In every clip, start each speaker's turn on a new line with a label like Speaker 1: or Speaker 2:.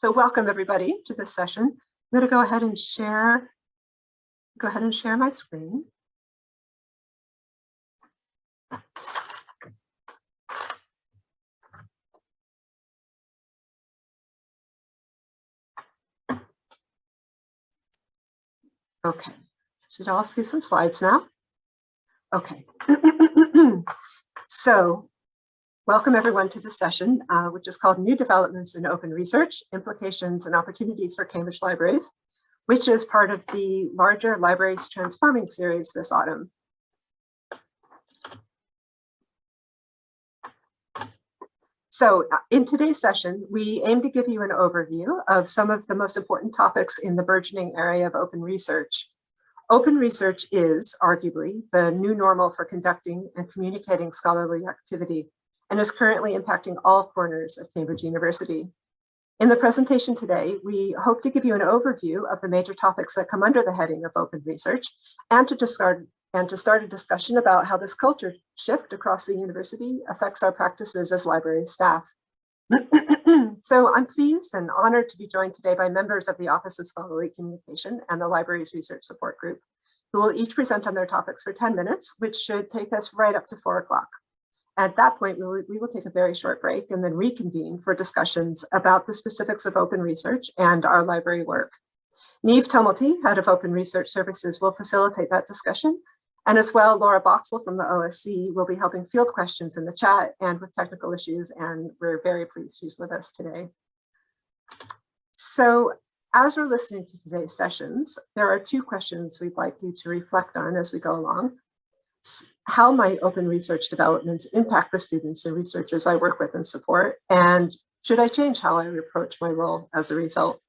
Speaker 1: So welcome everybody to this session. I'm going to go ahead and share my screen. Okay, should all see some slides now? Okay. So welcome everyone to this session, which is called New Developments in Open Research, Implications and Opportunities for Cambridge Libraries, which is part of the larger Libraries Transforming series this autumn. So in today's session, we aim to give you an overview of some of the most important topics in the burgeoning area of open research. Open research is arguably the new normal for conducting and communicating scholarly activity and is currently impacting all corners of Cambridge University. In the presentation today, we hope to give you an overview of the major topics that come under the heading of open research and to start a discussion about how this culture shift across the university affects our practices as library staff. So I'm pleased and honored to be joined today by members of the Office of Scholarly Communication and the Libraries Research Support Group, who will each present on their topics for 10 minutes, which should take us right up to 4 o'clock. At that point, we will take a very short break and then reconvene for discussions about the specifics of open research and our library work. Niamh Tumilty, Head of Open Research Services, will facilitate that discussion. And as well, Laura Boxall from the OSC will be helping field questions in the chat and with technical issues, and we're very pleased she's with us today. So as we're listening to today's sessions, there are 2 questions we'd like you to reflect on as we go along. How might open research developments impact the students and researchers I work with and support? And should I change how I approach my role as a result?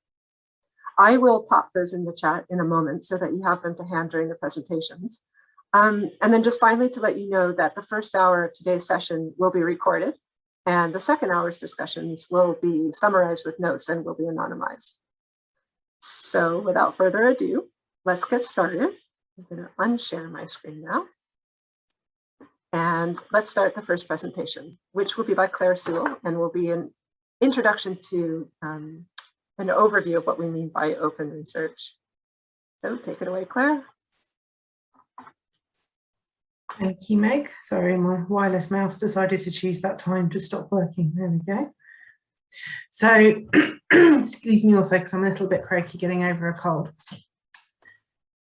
Speaker 1: I will pop those in the chat in a moment so that you have them to hand during the presentations. And then just finally to let you know that the first hour of today's session will be recorded and the second hour's discussions will be summarized with notes and will be anonymized. So without further ado, let's get started. I'm going to unshare my screen now. And let's start the first presentation, which will be by Claire Sewell and will be an introduction to an overview of what we mean by open research. So take it away, Claire.
Speaker 2: Thank you, Meg. Sorry, my wireless mouse decided to choose that time to stop working. There we go. So, excuse me also because I'm a little bit croaky getting over a cold.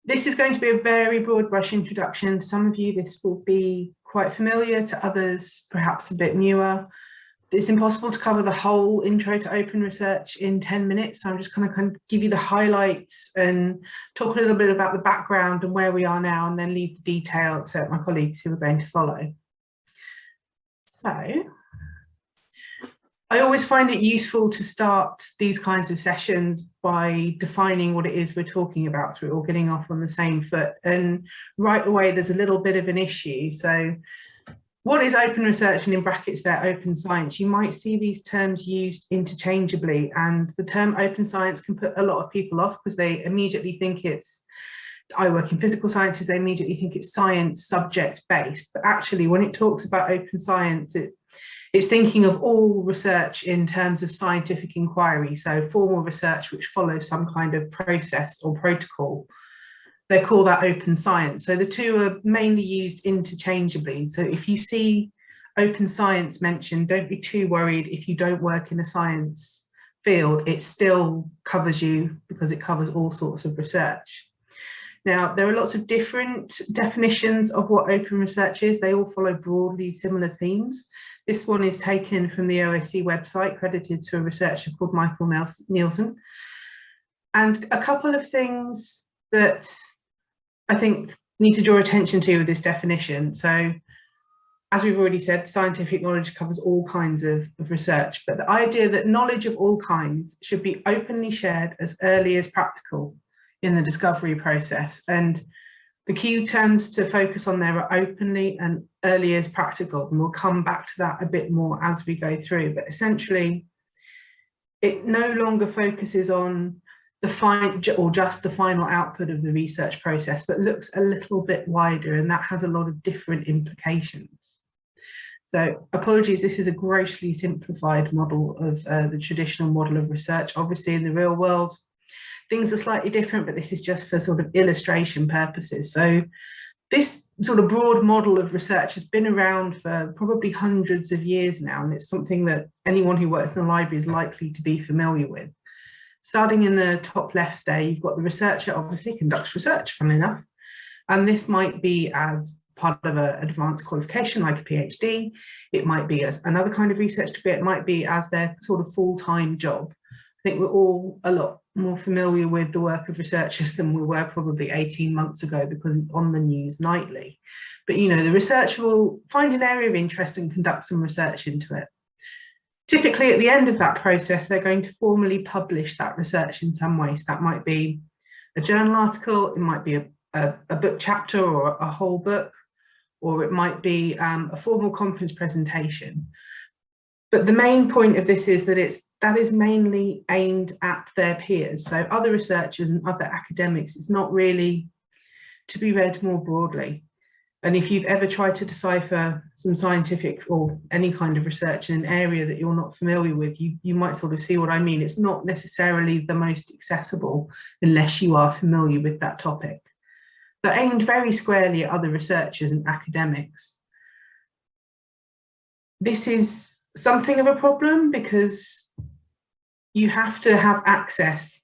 Speaker 2: This is going to be a very broad brush introduction. To some of you, this will be quite familiar, to others, perhaps a bit newer. It's impossible to cover the whole intro to open research in 10 minutes. So I'm just going to kind of give you the highlights and talk a little bit about the background and where we are now, and then leave the detail to my colleagues who are going to follow. So I always find it useful to start these kinds of sessions by defining what it is we're talking about through or getting off on the same foot. And right away, there's a little bit of an issue. So what is open research, and in brackets there, open science? You might see these terms used interchangeably, and the term open science can put a lot of people off because they immediately think it's, I work in physical sciences, they immediately think it's science subject based. But actually, when it talks about open science, it's thinking of all research in terms of scientific inquiry, so formal research which follows some kind of process or protocol. They call that open science. So the two are mainly used interchangeably. So if you see open science mentioned, don't be too worried if you don't work in a science field. It still covers you because it covers all sorts of research. Now, there are lots of different definitions of what open research is. They all follow broadly similar themes. This one is taken from the OSC website, credited to a researcher called Michael Nielsen. And a couple of things that I think need to draw attention to with this definition. So, as we've already said, scientific knowledge covers all kinds of research, but the idea that knowledge of all kinds should be openly shared as early as practical in the discovery process. And the key terms to focus on there are openly and early as practical, and we'll come back to that a bit more as we go through. But essentially, it no longer focuses on just the final output of the research process, but looks a little bit wider, and that has a lot of different implications. So apologies, this is a grossly simplified model of the traditional model of research. Obviously in the real world, things are slightly different, but this is just for sort of illustration purposes. So this sort of broad model of research has been around for probably hundreds of years now, and it's something that anyone who works in the library is likely to be familiar with. Starting in the top left there, you've got the researcher obviously conducts research, funnily enough, and this might be as part of an advanced qualification like a PhD, it might be as another kind of research degree, it might be as their sort of full-time job. I think we're all a lot more familiar with the work of researchers than we were probably 18 months ago because it's on the news nightly. But you know, the researcher will find an area of interest and conduct some research into it. Typically at the end of that process, they're going to formally publish that research in some way. So that might be a journal article, it might be a book chapter or a whole book, or it might be a formal conference presentation. But the main point of this is that that is mainly aimed at their peers. So other researchers and other academics, it's not really to be read more broadly. And if you've ever tried to decipher some scientific or any kind of research in an area that you're not familiar with, you might sort of see what I mean. It's not necessarily the most accessible unless you are familiar with that topic. So aimed very squarely at other researchers and academics. This is something of a problem because you have to have access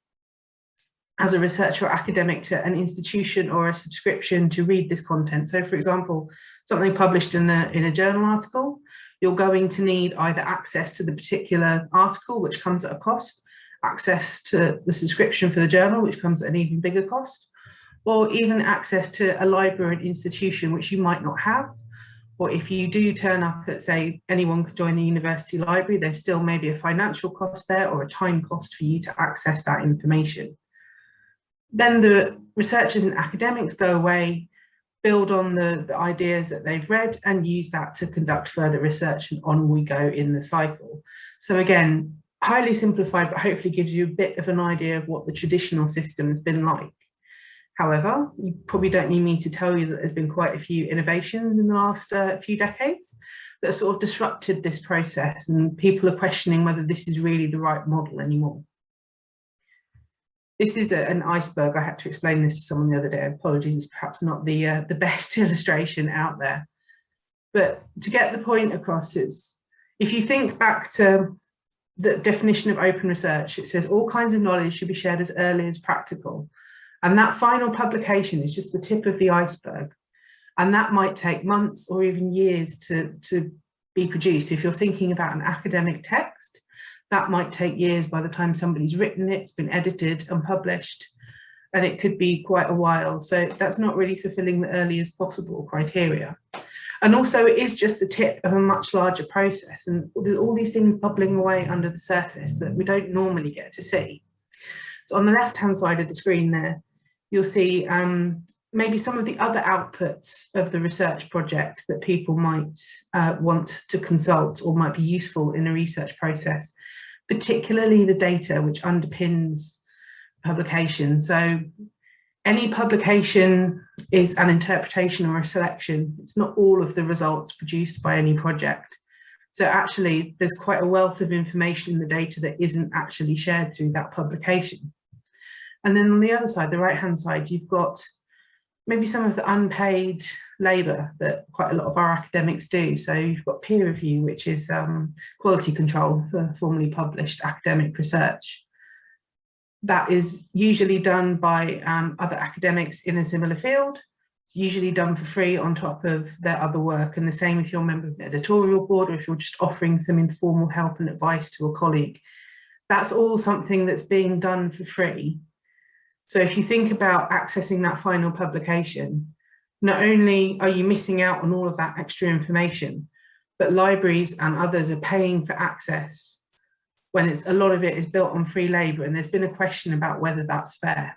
Speaker 2: as a researcher or academic to an institution or a subscription to read this content. So for example, something published in a journal article, you're going to need either access to the particular article, which comes at a cost, access to the subscription for the journal, which comes at an even bigger cost, or even access to a library or an institution which you might not have. Or if you do turn up at, say, anyone could join the university library, there's still maybe a financial cost there or a time cost for you to access that information. Then the researchers and academics go away, build on the ideas that they've read and use that to conduct further research, and on we go in the cycle. So again, highly simplified, but hopefully gives you a bit of an idea of what the traditional system has been like. However, you probably don't need me to tell you that there's been quite a few innovations in the last few decades that have sort of disrupted this process, and people are questioning whether this is really the right model anymore. This is an iceberg. I had to explain this to someone the other day. Apologies, it's perhaps not the best illustration out there. But to get the point across, is if you think back to the definition of open research, it says all kinds of knowledge should be shared as early as practical. And that final publication is just the tip of the iceberg. And that might take months or even years to be produced. If you're thinking about an academic text, that might take years by the time somebody's written it, it's been edited and published, and it could be quite a while. So that's not really fulfilling the earliest possible criteria. And also it is just the tip of a much larger process. And there's all these things bubbling away under the surface that we don't normally get to see. So on the left-hand side of the screen there, you'll see maybe some of the other outputs of the research project that people might want to consult or might be useful in a research process, particularly the data which underpins publication. So any publication is an interpretation or a selection. It's not all of the results produced by any project. So actually, there's quite a wealth of information in the data that isn't actually shared through that publication. And then on the other side, the right-hand side, you've got maybe some of the unpaid labour that quite a lot of our academics do. So you've got peer review, which is quality control for formally published academic research. That is usually done by other academics in a similar field, usually done for free on top of their other work. And the same if you're a member of an editorial board or if you're just offering some informal help and advice to a colleague. That's all something that's being done for free. So if you think about accessing that final publication, not only are you missing out on all of that extra information, but libraries and others are paying for access when a lot of it is built on free labour, and there's been a question about whether that's fair.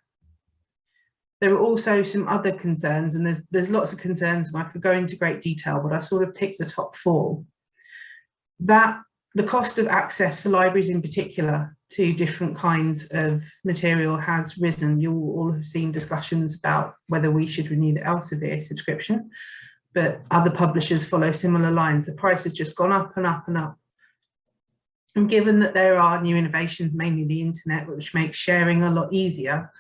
Speaker 2: There are also some other concerns, and there's lots of concerns, and I could go into great detail, but I've sort of picked the top 4. That the cost of access for libraries in particular to different kinds of material has risen. You all have seen discussions about whether we should renew the Elsevier subscription, but other publishers follow similar lines. The price has just gone up and up and up. And given that there are new innovations, mainly the internet, which makes sharing a lot easier,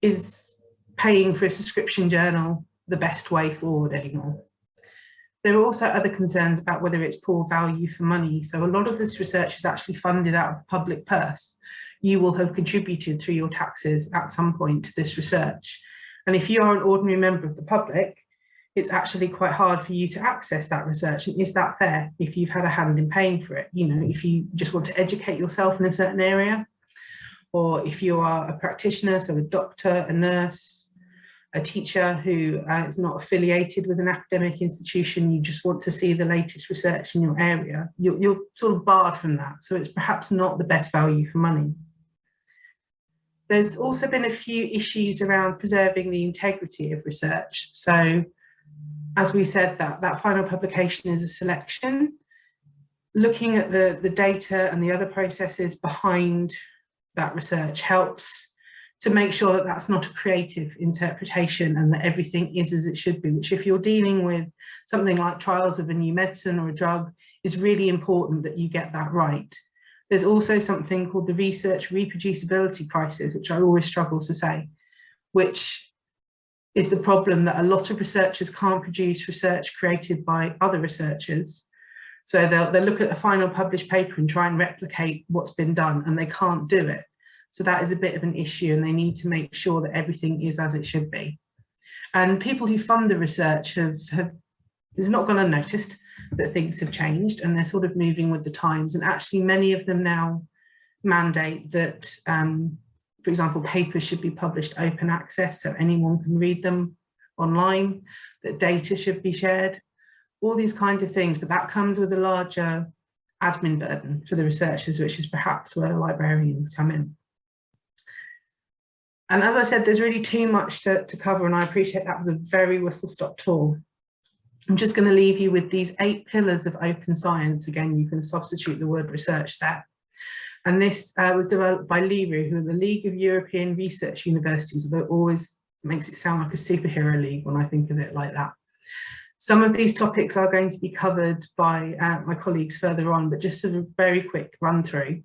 Speaker 2: is paying for a subscription journal the best way forward anymore? There are also other concerns about whether it's poor value for money. So a lot of this research is actually funded out of the public purse. You will have contributed through your taxes at some point to this research. And if you are an ordinary member of the public, it's actually quite hard for you to access that research. And is that fair if you've had a hand in paying for it? You know, if you just want to educate yourself in a certain area, or if you are a practitioner, so a doctor, a nurse, a teacher who is not affiliated with an academic institution, you just want to see the latest research in your area, you're sort of barred from that. So it's perhaps not the best value for money. There's also been a few issues around preserving the integrity of research. So as we said, that final publication is a selection. Looking at the data and the other processes behind that research helps to make sure that that's not a creative interpretation and that everything is as it should be, which if you're dealing with something like trials of a new medicine or a drug, is really important that you get that right. There's also something called the research reproducibility crisis, which I always struggle to say, which is the problem that a lot of researchers can't produce research created by other researchers. So they'll look at a final published paper and try and replicate what's been done, and they can't do it. So that is a bit of an issue, and they need to make sure that everything is as it should be. And people who fund the research is not gone unnoticed that things have changed, and they're sort of moving with the times. And actually many of them now mandate that, for example, papers should be published open access so anyone can read them online, that data should be shared, all these kind of things. But that comes with a larger admin burden for the researchers, which is perhaps where librarians come in. And as I said, there's really too much to cover, and I appreciate that was a very whistle-stop tour. I'm just going to leave you with these 8 pillars of open science. Again, you can substitute the word research there. And this was developed by LIRU, who are the League of European Research Universities. That always makes it sound like a superhero league when I think of it like that. Some of these topics are going to be covered by my colleagues further on, but just as a very quick run through.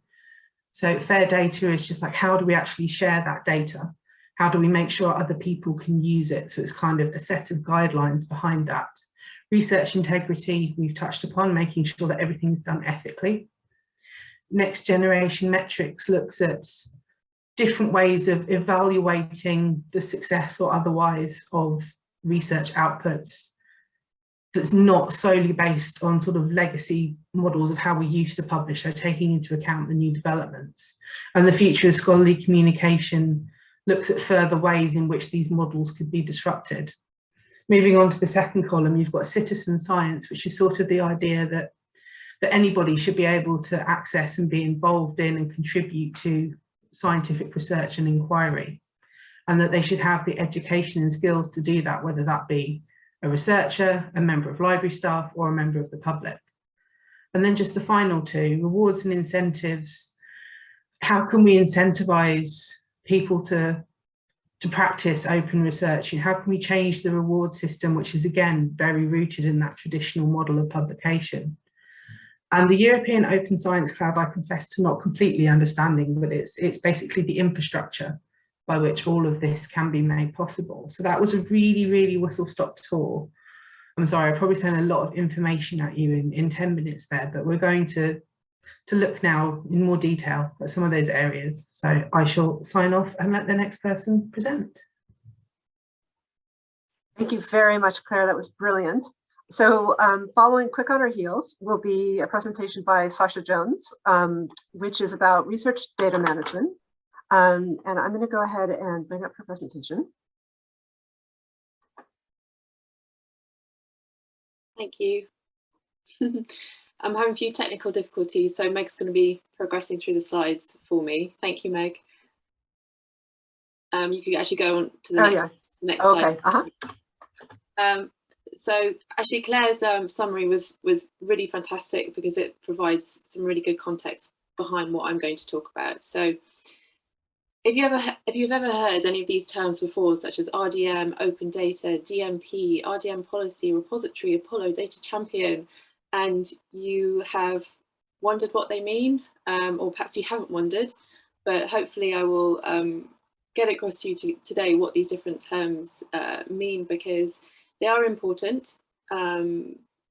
Speaker 2: So fair data is just like, how do we actually share that data? How do we make sure other people can use it? So it's kind of a set of guidelines behind that. Research integrity, we've touched upon, making sure that everything's done ethically. Next generation metrics looks at different ways of evaluating the success or otherwise of research outputs that's not solely based on sort of legacy models of how we used to publish, so taking into account the new developments. And the future of scholarly communication looks at further ways in which these models could be disrupted. Moving on to the second column, you've got citizen science, which is sort of the idea that anybody should be able to access and be involved in and contribute to scientific research and inquiry, and that they should have the education and skills to do that, whether that be a researcher, a member of library staff, or a member of the public. And then just the final 2, rewards and incentives. How can we incentivize people to practice open research? And how can we change the reward system, which is again very rooted in that traditional model of publication? And the European Open Science Cloud, I confess to not completely understanding, but it's basically the infrastructure by which all of this can be made possible. So that was a really, really whistle-stop tour. I'm sorry, I probably thrown a lot of information at you in 10 minutes there, but we're going to look now in more detail at some of those areas. So I shall sign off and let the next person present.
Speaker 1: Thank you very much, Claire. That was brilliant. So following quick on our heels will be a presentation by Sasha Jones, which is about research data management. And I'm going to go ahead and bring up her presentation.
Speaker 3: Thank you. I'm having a few technical difficulties, so Meg's going to be progressing through the slides for me. Thank you, Meg. You could actually go on to the next slide. Okay. So actually Claire's summary was really fantastic because it provides some really good context behind what I'm going to talk about. So if you've ever heard any of these terms before, such as RDM, Open Data, DMP, RDM Policy, Repository, Apollo, Data Champion, and you have wondered what they mean, or perhaps you haven't wondered, but hopefully I will get across to you today what these different terms mean, because they are important.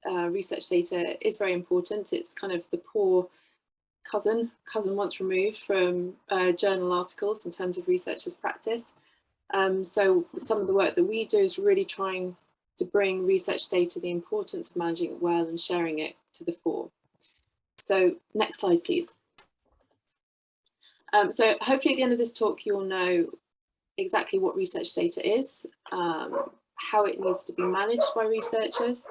Speaker 3: Research data is very important. It's kind of the poor cousin once removed from journal articles in terms of researchers' practice. So some of the work that we do is really trying to bring research data, the importance of managing it well and sharing it, to the fore. So next slide, please. So hopefully at the end of this talk, you'll know exactly what research data is, how it needs to be managed by researchers,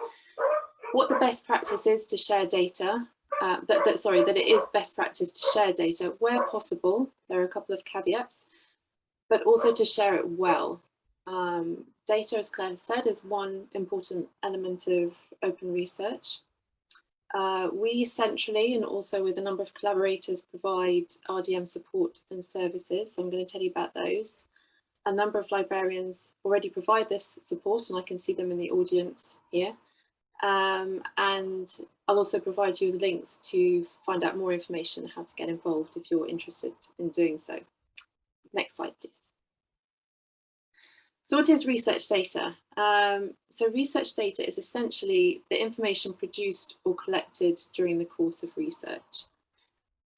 Speaker 3: what the best practice is to share data, that it is best practice to share data where possible. There are a couple of caveats, but also to share it well. Data, as Claire said, is one important element of open research. We centrally, and also with a number of collaborators, provide RDM support and services. So I'm going to tell you about those. A number of librarians already provide this support, and I can see them in the audience here. And I'll also provide you with links to find out more information on how to get involved if you're interested in doing so. Next slide, please. So what is research data? So research data is essentially the information produced or collected during the course of research.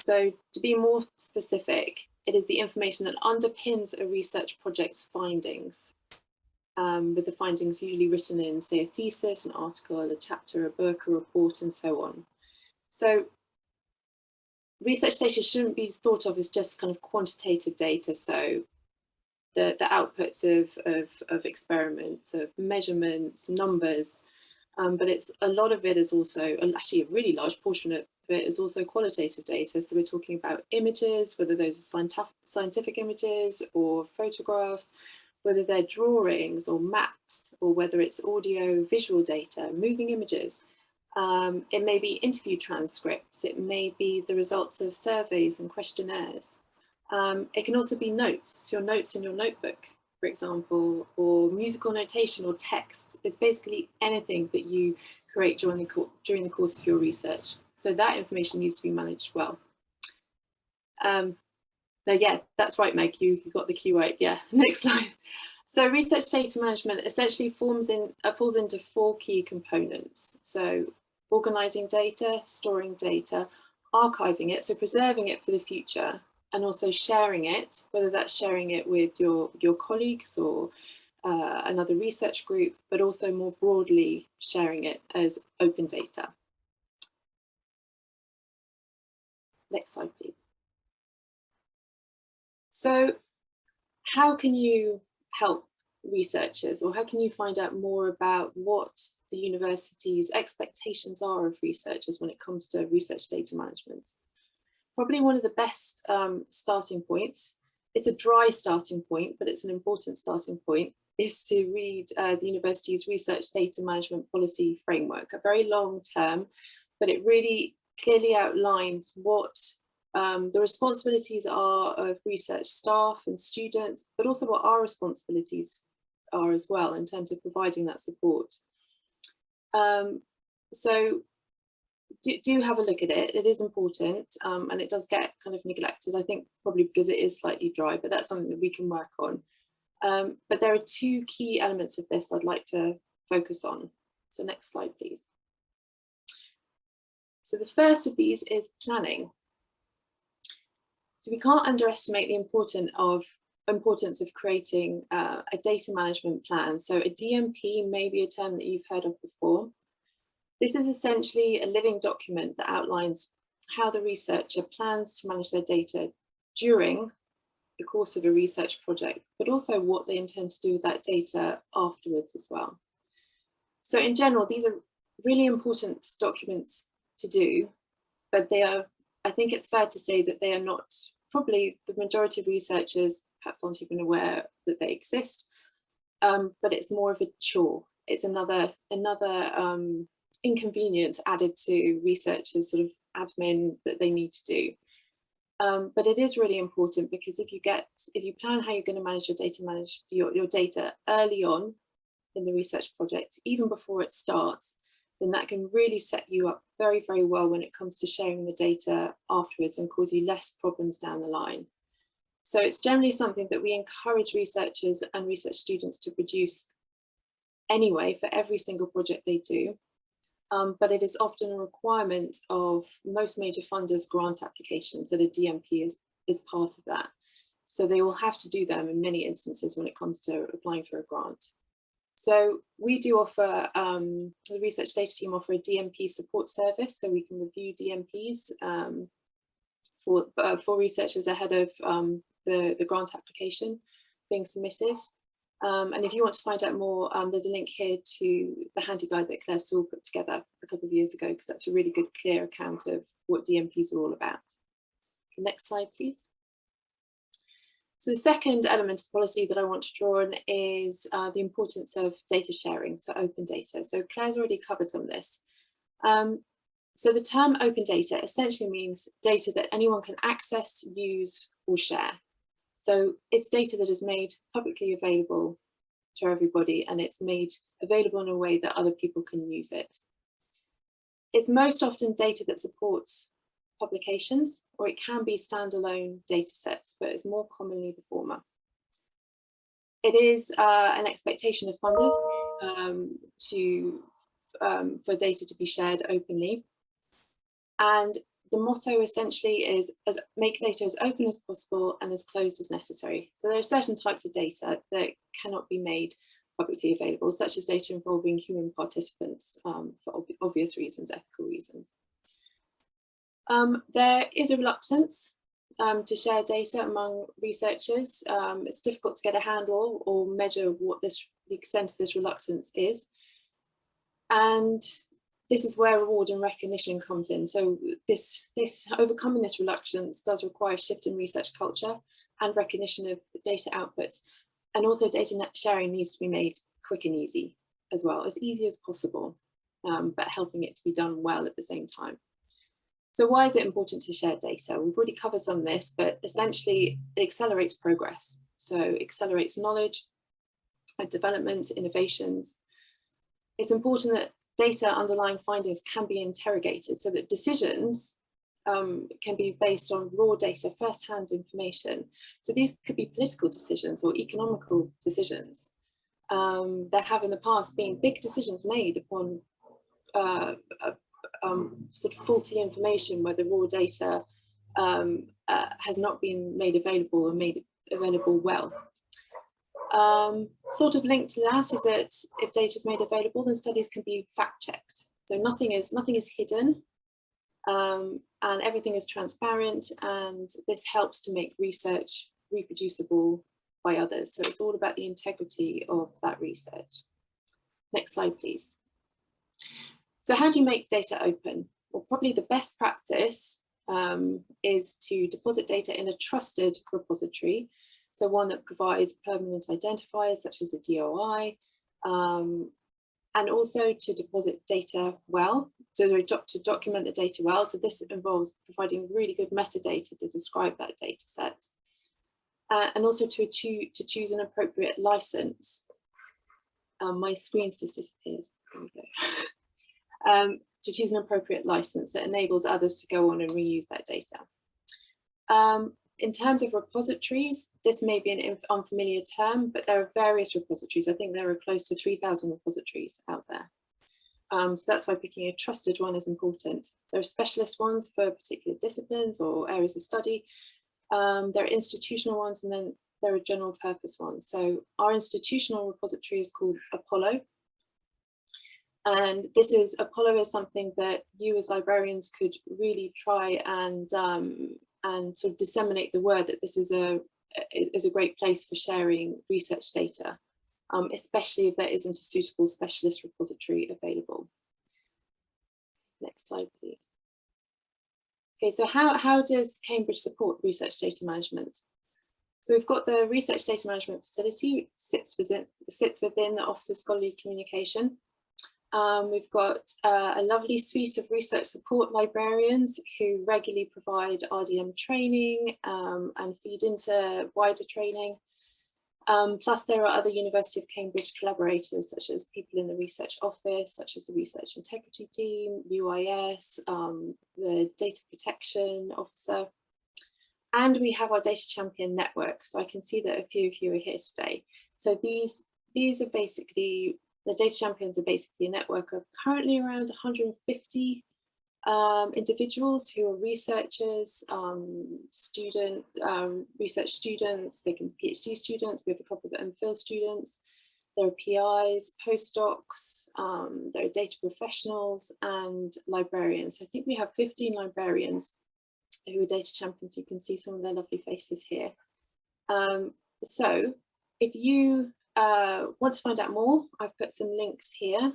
Speaker 3: So to be more specific, it is the information that underpins a research project's findings, with the findings usually written in, say, a thesis, an article, a chapter, a book, a report, and so on. So research data shouldn't be thought of as just kind of quantitative data, so the outputs of experiments, of measurements, numbers, but it's a lot of it is also, actually a really large portion of it is also qualitative data. So we're talking about images, whether those are scientific images or photographs, whether they're drawings or maps, or whether it's audio, visual data, moving images. It may be interview transcripts, it may be the results of surveys and questionnaires. It can also be notes, so your notes in your notebook, for example, or musical notation or text. It's basically anything that you create during the course of your research. So that information needs to be managed well. Now, yeah, that's right, Meg, you got the key right. Yeah, next slide. So research data management essentially falls into 4 key components. So organizing data, storing data, archiving it, so preserving it for the future, and also sharing it, whether that's sharing it with your colleagues or another research group, but also more broadly sharing it as open data. Next slide, please. So how can you help researchers, or how can you find out more about what the university's expectations are of researchers when it comes to research data management? Probably one of the best starting points, it's a dry starting point, but it's an important starting point, is to read the university's research data management policy framework, a very long term, but it really clearly outlines what the responsibilities are of research staff and students, but also what our responsibilities are as well in terms of providing that support. So do have a look at it. It is important, and it does get kind of neglected, I think, probably because it is slightly dry, but that's something that we can work on. But there are 2 key elements of this I'd like to focus on. So next slide, please. So the first of these is planning. So we can't underestimate the importance of creating a data management plan. So a DMP may be a term that you've heard of before. This is essentially a living document that outlines how the researcher plans to manage their data during the course of a research project, but also what they intend to do with that data afterwards as well. So in general, these are really important documents to do, but they are, I think it's fair to say that they are not, probably the majority of researchers perhaps aren't even aware that they exist, but it's more of a chore. It's another inconvenience added to researchers' sort of admin that they need to do. But it is really important, because if you plan how you're going to manage your data early on in the research project, even before it starts, then that can really set you up very, very well when it comes to sharing the data afterwards and cause you less problems down the line. So it's generally something that we encourage researchers and research students to produce anyway for every single project they do. But it is often a requirement of most major funders' grant applications that a DMP is part of that. So they will have to do them in many instances when it comes to applying for a grant. So we do offer, the research data team offer a DMP support service, so we can review DMPs for researchers ahead of the grant application being submitted. And if you want to find out more, there's a link here to the handy guide that Claire Saul put together a couple of years ago, because that's a really good, clear account of what DMPs are all about. Next slide, please. So the second element of policy that I want to draw on is the importance of data sharing, so open data. So Claire's already covered some of this. So the term open data essentially means data that anyone can access, use, or share. So it's data that is made publicly available to everybody, and it's made available in a way that other people can use it. It's most often data that supports publications, or it can be standalone data sets, but it's more commonly the former. It is an expectation of funders for data to be shared openly. And the motto essentially is make data as open as possible and as closed as necessary. So there are certain types of data that cannot be made publicly available, such as data involving human participants for obvious reasons, ethical reasons. There is a reluctance to share data among researchers. It's difficult to get a handle or measure what the extent of this reluctance is. And this is where reward and recognition comes in. So this overcoming this reluctance does require a shift in research culture and recognition of data outputs. And also data sharing needs to be made quick and easy as well, as easy as possible, but helping it to be done well at the same time. So why is it important to share data? We've already covered some of this, but essentially it accelerates progress. So it accelerates knowledge, developments, innovations. It's important that data underlying findings can be interrogated so that decisions can be based on raw data, first-hand information. So these could be political decisions or economical decisions. There have in the past been big decisions made upon sort of faulty information where the raw data has not been made available and made available well. Sort of linked to that is that if data is made available, then studies can be fact-checked. So nothing is hidden, and everything is transparent, and this helps to make research reproducible by others. So it's all about the integrity of that research. Next slide, please. So how do you make data open? Well, probably the best practice is to deposit data in a trusted repository. So one that provides permanent identifiers such as a DOI, and also to deposit data well, so to document the data well. So this involves providing really good metadata to describe that data set. And also to choose an appropriate license. My screen's just disappeared. There we go. To choose an appropriate license that enables others to go on and reuse that data. In terms of repositories, this may be an unfamiliar term, but there are various repositories. I think there are close to 3,000 repositories out there. So that's why picking a trusted one is important. There are specialist ones for particular disciplines or areas of study. There are institutional ones, and then there are general purpose ones. So our institutional repository is called Apollo. And Apollo is something that you as librarians could really try and sort of disseminate the word that this is a great place for sharing research data, especially if there isn't a suitable specialist repository available. Next slide, please. Okay, so how does Cambridge support research data management? So we've got the Research Data Management Facility, which sits within the Office of Scholarly Communication. We've got a lovely suite of research support librarians who regularly provide RDM training and feed into wider training. Plus there are other University of Cambridge collaborators, such as people in the research office, such as the research integrity team, UIS, the data protection officer. And we have our data champion network. So I can see that a few of you are here today. So these are basically, the data champions are basically a network of currently around 150 individuals who are researchers, research students, they can be PhD students, we have a couple of MPhil students, there are PIs, postdocs, there are data professionals and librarians. I think we have 15 librarians who are data champions. You can see some of their lovely faces here. So if you want to find out more, I've put some links here.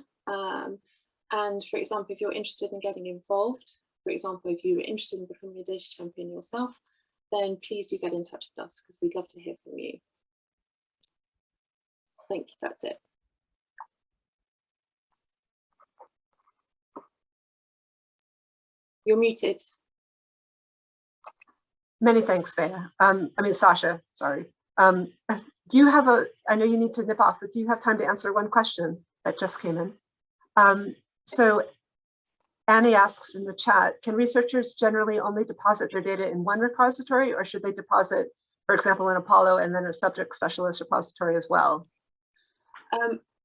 Speaker 3: And for example, if you're interested in getting involved, for example, if you're interested in becoming a data champion yourself, then please do get in touch with us because we'd love to hear from you. Thank you, that's it. You're muted.
Speaker 1: Many thanks, Bea. Sasha, sorry. Do you have I know you need to nip off, but do you have time to answer one question that just came in? So Annie asks in the chat, can researchers generally only deposit their data in one repository, or should they deposit, for example, in Apollo and then a subject specialist repository as well?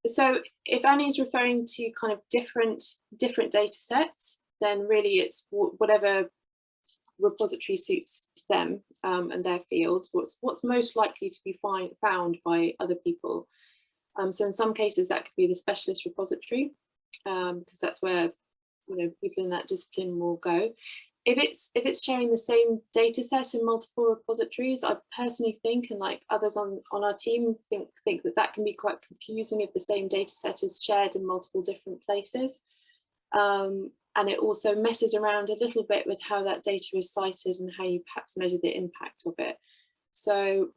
Speaker 3: So if Annie is referring to kind of different data sets, then really it's whatever repository suits them and their field, what's most likely to be found by other people. So in some cases that could be the specialist repository, because that's where people in that discipline will go. If it's sharing the same data set in multiple repositories, I personally think, and like others on our team think that can be quite confusing if the same data set is shared in multiple different places. And it also messes around a little bit with how that data is cited and how you perhaps measure the impact of it. So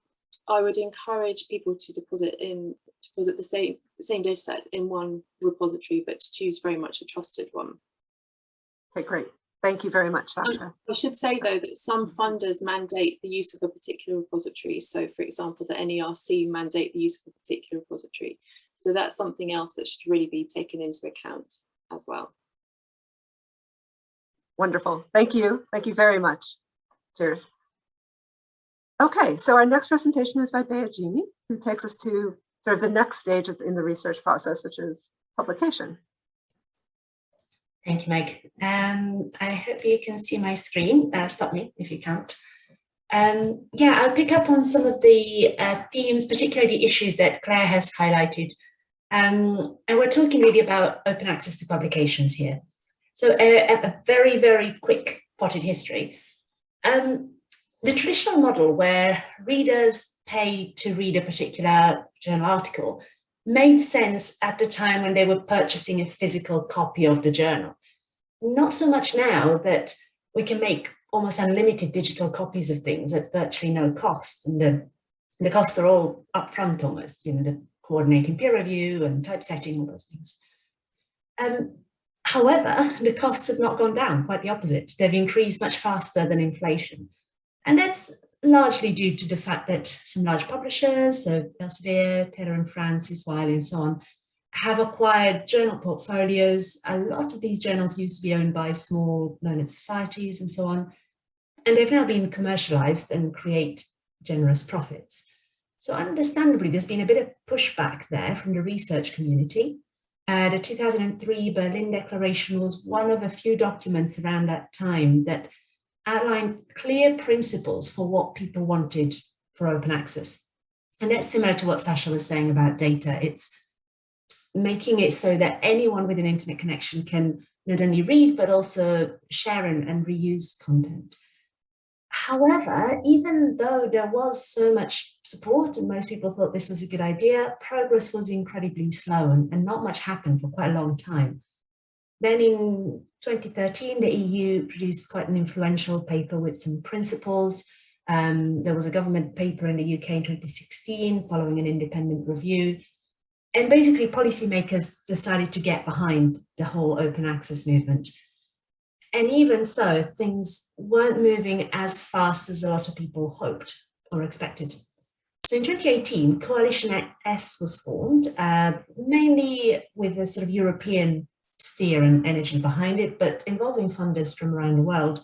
Speaker 3: I would encourage people to deposit the same data set in one repository, but to choose very much a trusted one.
Speaker 1: Okay, great. Thank you very much, Sasha.
Speaker 3: I should say, though, that some funders mandate the use of a particular repository. So, for example, the NERC mandate the use of a particular repository. So that's something else that should really be taken into account as well.
Speaker 1: Wonderful. Thank you. Thank you very much. Cheers. Okay, so our next presentation is by Bea Genie, who takes us to sort of the next stage in the research process, which is publication.
Speaker 4: Thank you, Meg. I hope you can see my screen. Stop me if you can't. Yeah, I'll pick up on some of the themes, particularly the issues that Claire has highlighted. And we're talking really about open access to publications here. So a very, very quick potted history. The traditional model where readers pay to read a particular journal article made sense at the time when they were purchasing a physical copy of the journal. Not so much now that we can make almost unlimited digital copies of things at virtually no cost. And the costs are all upfront almost, the coordinating peer review and typesetting, all those things. However, the costs have not gone down, quite the opposite. They've increased much faster than inflation. And that's largely due to the fact that some large publishers, so Elsevier, Taylor & Francis, Wiley and so on, have acquired journal portfolios. A lot of these journals used to be owned by small learned societies and so on, and they've now been commercialized and create generous profits. So understandably, there's been a bit of pushback there from the research community. The 2003 Berlin Declaration was one of a few documents around that time that outlined clear principles for what people wanted for open access. And that's similar to what Sasha was saying about data. It's making it so that anyone with an internet connection can not only read, but also share and reuse content. However, even though there was so much support and most people thought this was a good idea, progress was incredibly slow and not much happened for quite a long time. Then in 2013, the EU produced quite an influential paper with some principles. There was a government paper in the UK in 2016 following an independent review. And basically policymakers decided to get behind the whole open access movement. And even so, things weren't moving as fast as a lot of people hoped or expected. So in 2018, Coalition S was formed, mainly with a sort of European steer and energy behind it, but involving funders from around the world.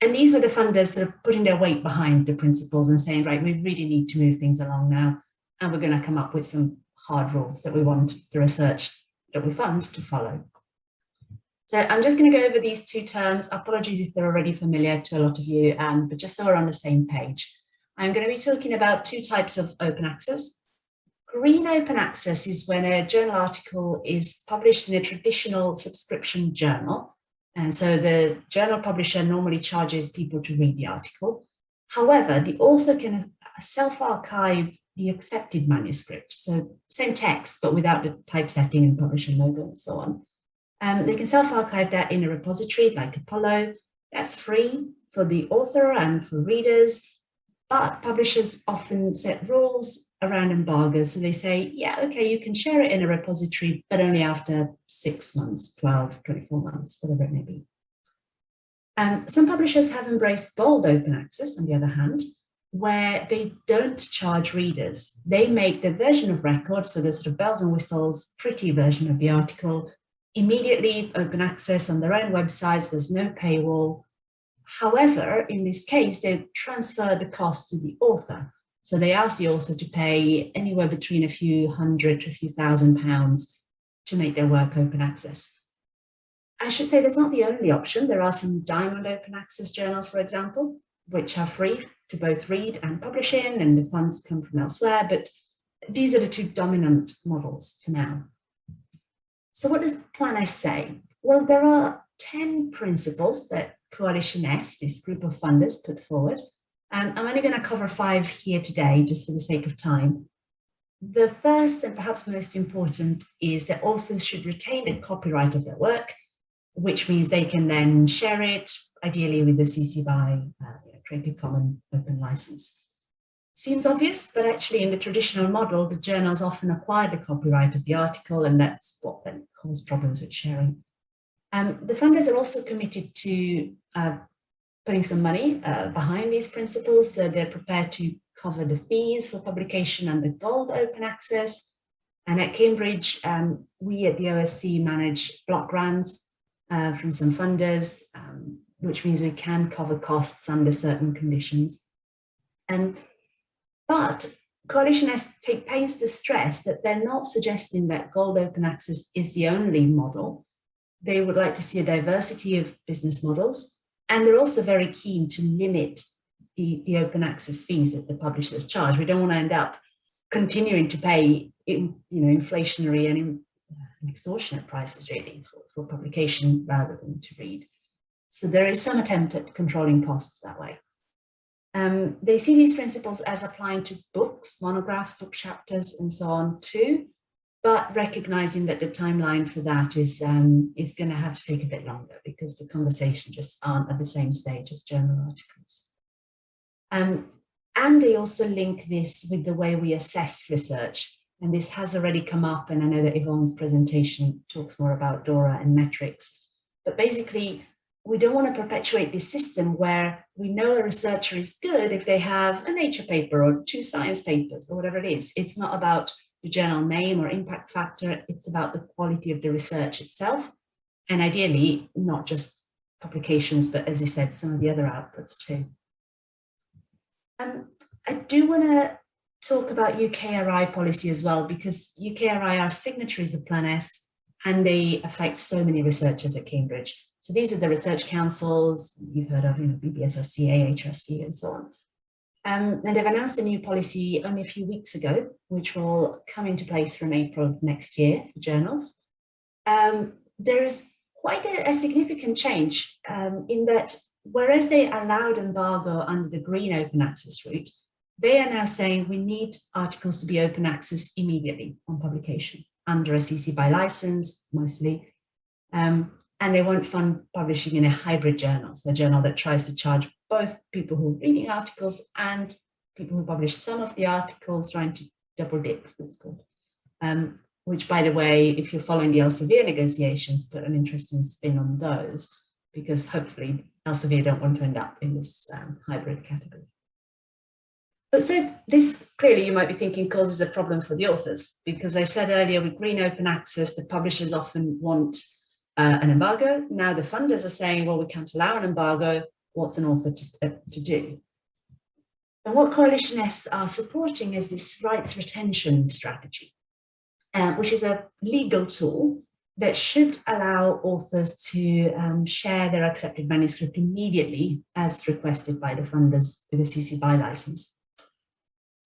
Speaker 4: And these were the funders sort of putting their weight behind the principles and saying, right, we really need to move things along now, and we're going to come up with some hard rules that we want the research that we fund to follow. So I'm just going to go over these two terms. Apologies if they're already familiar to a lot of you, but just so we're on the same page. I'm going to be talking about two types of open access. Green open access is when a journal article is published in a traditional subscription journal. And so the journal publisher normally charges people to read the article. However, the author can self-archive the accepted manuscript. So same text, but without the typesetting and publisher logo and so on. They can self-archive that in a repository like Apollo. That's free for the author and for readers, but publishers often set rules around embargoes. So they say, yeah, okay, you can share it in a repository, but only after 6 months, 12, 24 months, whatever it may be. Some publishers have embraced gold open access, on the other hand, where they don't charge readers. They make the version of record, so the sort of bells and whistles, pretty version of the article, immediately open access on their own websites. There's no paywall. However, in this case, they transfer the cost to the author. So they ask the author to pay anywhere between a few hundred to a few £1,000s to make their work open access. I should say that's not the only option. There are some diamond open access journals, for example, which are free to both read and publish in, and the funds come from elsewhere, but these are the two dominant models for now. So what does Plan S say? Well, there are 10 principles that Coalition S, this group of funders, put forward. And I'm only going to cover 5 here today, just for the sake of time. The first and perhaps most important is that authors should retain the copyright of their work, which means they can then share it, ideally with the CC BY Creative Commons open license. Seems obvious, but actually in the traditional model, the journals often acquire the copyright of the article, and that's what then causes problems with sharing. The funders are also committed to putting some money behind these principles, so they're prepared to cover the fees for publication and the gold open access. And at Cambridge, we at the OSC manage block grants from some funders, which means we can cover costs under certain conditions. But Coalition S take pains to stress that they're not suggesting that gold open access is the only model. They would like to see a diversity of business models, and they're also very keen to limit the open access fees that the publishers charge. We don't want to end up continuing to pay inflationary and extortionate prices really for publication rather than to read. So there is some attempt at controlling costs that way. They see these principles as applying to books, monographs, book chapters, and so on too, but recognizing that the timeline for that is going to have to take a bit longer because the conversation just aren't at the same stage as journal articles. And they also link this with the way we assess research. And this has already come up, and I know that Yvonne's presentation talks more about DORA and metrics. But basically, we don't want to perpetuate this system where we know a researcher is good if they have a Nature paper or 2 science papers or whatever it is. It's not about the journal name or impact factor, it's about the quality of the research itself. And ideally, not just publications, but as you said, some of the other outputs too. I do want to talk about UKRI policy as well, because UKRI are signatories of Plan S and they affect so many researchers at Cambridge. So these are the research councils you've heard of, BBSRC, AHRC, and so on. And they've announced a new policy only a few weeks ago, which will come into place from April next year for journals. There is quite a significant change in that whereas they allowed embargo under the green open access route, they are now saying we need articles to be open access immediately on publication under a CC BY license, mostly. And they won't fund publishing in a hybrid journal, so a journal that tries to charge both people who are reading articles and people who publish some of the articles, trying to double dip, it's called. which, by the way, if you're following the Elsevier negotiations, put an interesting spin on those, because hopefully Elsevier don't want to end up in this hybrid category. But so this clearly, you might be thinking, causes a problem for the authors, because I said earlier, with green open access, the publishers often want an embargo. Now the funders are saying, well, we can't allow an embargo. What's an author to do? And what Coalition S are supporting is this rights retention strategy, which is a legal tool that should allow authors to share their accepted manuscript immediately as requested by the funders with a CC BY license.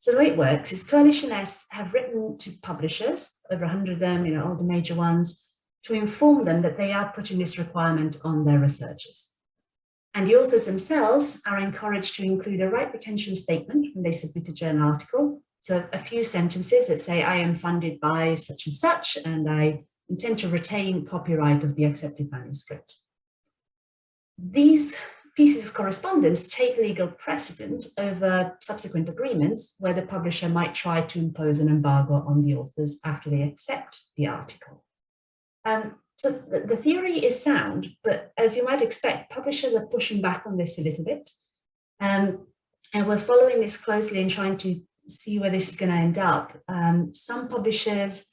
Speaker 4: So the way it works is Coalition S have written to publishers, over 100 of them, all the major ones, to inform them that they are putting this requirement on their researchers. And the authors themselves are encouraged to include a right retention statement when they submit a journal article. So a few sentences that say, I am funded by such and such, and I intend to retain copyright of the accepted manuscript. These pieces of correspondence take legal precedent over subsequent agreements where the publisher might try to impose an embargo on the authors after they accept the article. So the theory is sound, but as you might expect, publishers are pushing back on this a little bit. And we're following this closely and trying to see where this is going to end up. Some publishers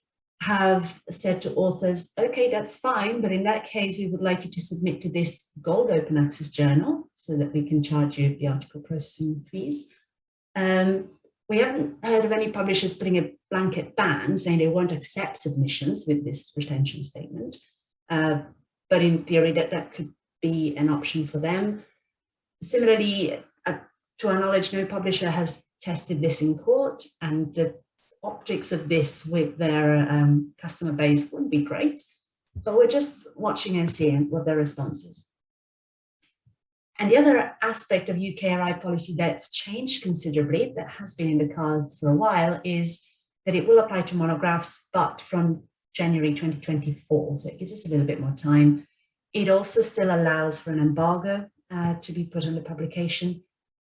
Speaker 4: have said to authors, okay, that's fine, but in that case, we would like you to submit to this gold open access journal so that we can charge you the article processing fees. We haven't heard of any publishers putting a blanket ban saying they won't accept submissions with this retention statement. But in theory, that could be an option for them. Similarly, to our knowledge, no publisher has tested this in court, and the optics of this with their customer base wouldn't be great, but we're just watching and seeing what their response is. And the other aspect of UKRI policy that's changed considerably, that has been in the cards for a while, is that it will apply to monographs, but from January 2024, so it gives us a little bit more time. It also still allows for an embargo to be put on the publication,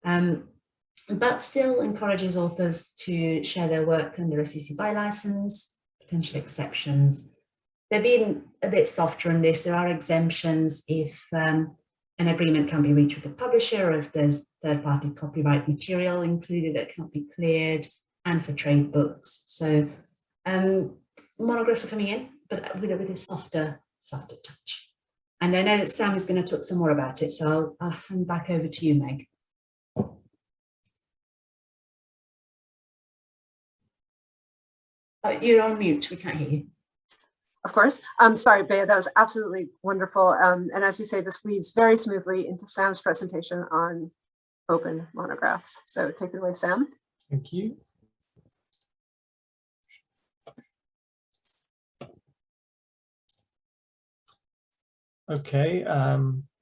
Speaker 4: but still encourages authors to share their work under a CC BY license, potential exceptions. They're being a bit softer on this. There are exemptions if an agreement can be reached with the publisher, or if there's third-party copyright material included that can't be cleared, and for trade books. So monographs are coming in, but with a softer touch. And I know that Sam is going to talk some more about it, so I'll hand back over to you, Meg. You're on mute, we can't hear you.
Speaker 1: Of course. Sorry, Bea, that was absolutely wonderful. And as you say, this leads very smoothly into Sam's presentation on open monographs. So take it away, Sam.
Speaker 5: Thank you. Okay,